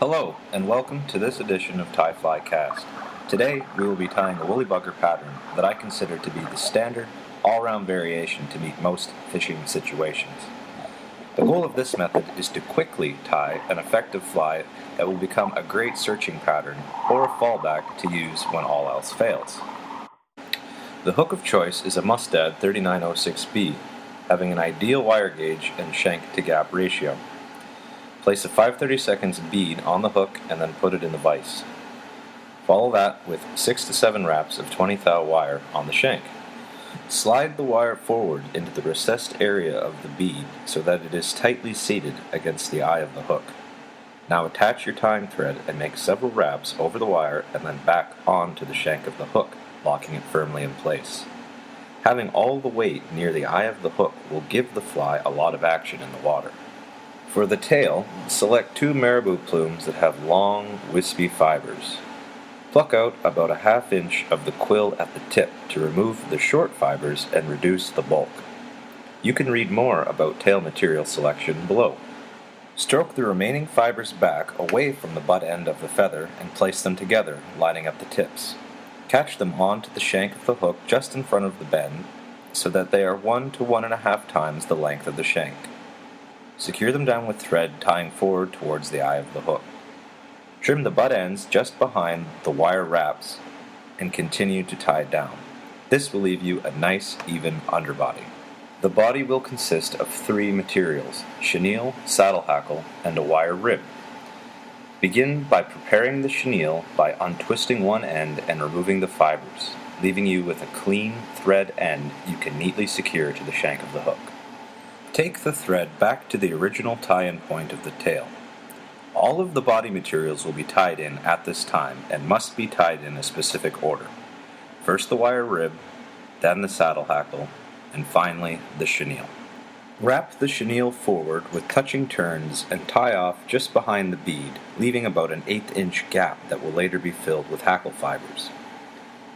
Hello, and welcome to this edition of Tie Fly Cast. Today, we will be tying a woolly bugger pattern that I consider to be the standard, all-round variation to meet most fishing situations. The goal of this method is to quickly tie an effective fly that will become a great searching pattern or a fallback to use when all else fails. The hook of choice is a MUSTAD 3906B, having an ideal wire gauge and shank to gap ratio. Place a 5/32 bead on the hook and then put it in the vise. Follow that with 6 to 7 wraps of 20 thou wire on the shank. Slide the wire forward into the recessed area of the bead so that it is tightly seated against the eye of the hook. Now attach your tying thread and make several wraps over the wire and then back onto the shank of the hook, locking it firmly in place. Having all the weight near the eye of the hook will give the fly a lot of action in the water. For the tail, select 2 marabou plumes that have long, wispy fibers. Pluck out about a ½ inch of the quill at the tip to remove the short fibers and reduce the bulk. You can read more about tail material selection below. Stroke the remaining fibers back away from the butt end of the feather and place them together, lining up the tips. Catch them onto the shank of the hook just in front of the bend so that they are 1 to 1½ times the length of the shank. Secure them down with thread tying forward towards the eye of the hook. Trim the butt ends just behind the wire wraps and continue to tie down. This will leave you a nice, even underbody. The body will consist of 3 materials: chenille, saddle hackle, and a wire rib. Begin by preparing the chenille by untwisting one end and removing the fibers, leaving you with a clean thread end you can neatly secure to the shank of the hook. Take the thread back to the original tie-in point of the tail. All of the body materials will be tied in at this time and must be tied in a specific order. First the wire rib, then the saddle hackle, and finally the chenille. Wrap the chenille forward with touching turns and tie off just behind the bead, leaving about an 1/8 inch gap that will later be filled with hackle fibers.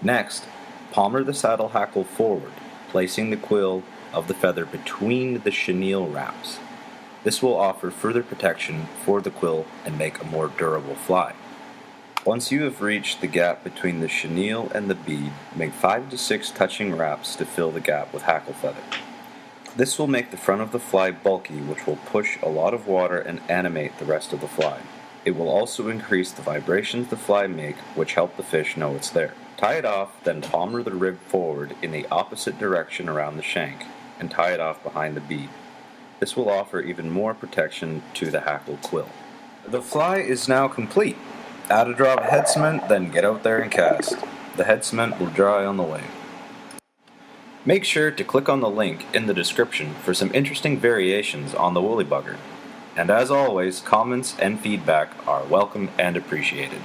Next, palmer the saddle hackle forward, placing the quill of the feather between the chenille wraps. This will offer further protection for the quill and make a more durable fly. Once you have reached the gap between the chenille and the bead, make 5 to 6 touching wraps to fill the gap with hackle feather. This will make the front of the fly bulky, which will push a lot of water and animate the rest of the fly. It will also increase the vibrations the fly make, which help the fish know it's there. Tie it off, then palmer the rib forward in the opposite direction around the shank, and tie it off behind the bead. This will offer even more protection to the hackle quill. The fly is now complete. Add a drop of head cement, then get out there and cast. The head cement will dry on the way. Make sure to click on the link in the description for some interesting variations on the woolly bugger. And as always, comments and feedback are welcome and appreciated.